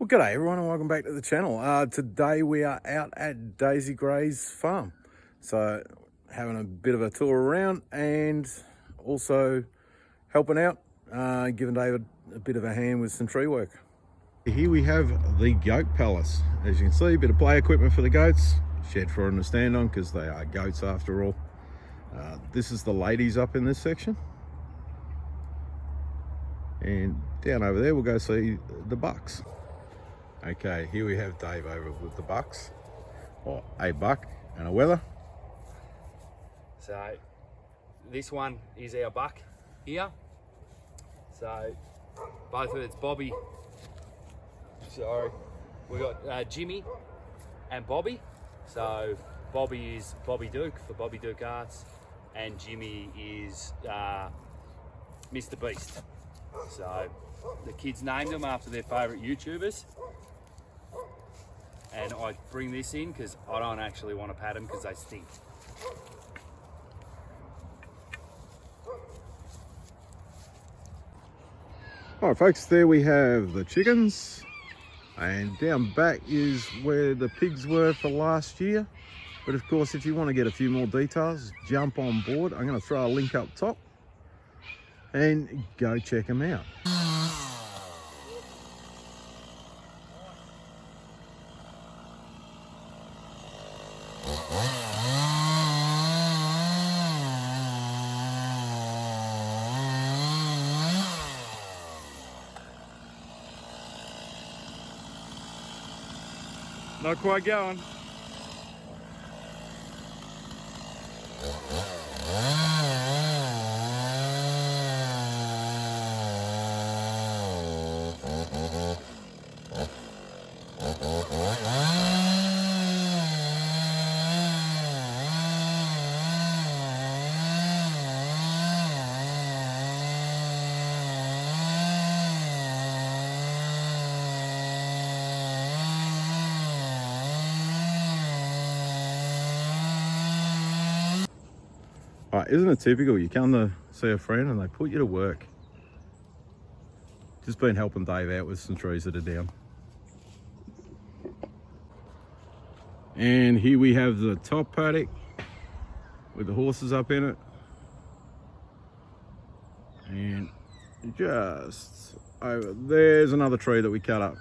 Well, g'day everyone and welcome back to the channel. Today we are out at Daisy Graze Farm. So having a bit of a tour around and also helping out, giving David a bit of a hand with some tree work. Here we have the goat palace. As you can see, a bit of play equipment for the goats, shed for them to stand on because they are goats after all. This is the ladies up in this section. And down over there we'll go see the bucks. Okay, here we have Dave over with the bucks, or a buck and a wether. So this one is our buck here. So both of it's Bobby. Sorry, we got Jimmy and Bobby. So Bobby is Bobby Duke for Bobby Duke Arts, and Jimmy is Mr. Beast. So the kids named them after their favourite YouTubers. And I bring this in because I don't actually want to pat them because they stink. All right folks, there we have the chickens, and down back is where the pigs were for last year. But of course, if you want to get a few more details, jump on board. I'm going to throw a link up top and go check them out. Not quite going. Right, isn't it typical? You come to see a friend and they put you to work. Just been helping Dave out with some trees that are down. And here we have the top paddock with the horses up in it. And just over there's another tree that we cut up.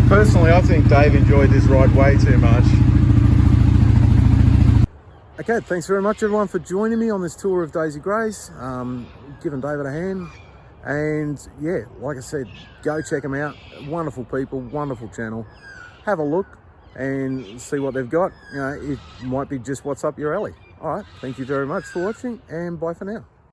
Personally, I think Dave enjoyed this ride way too much. Okay, thanks very much everyone for joining me on this tour of Daisy Graze, giving David a hand. And yeah, like I said, go check them out. Wonderful people, wonderful channel. Have a look and see what they've got. You know, it might be just what's up your alley. All right, thank you very much for watching and bye for now.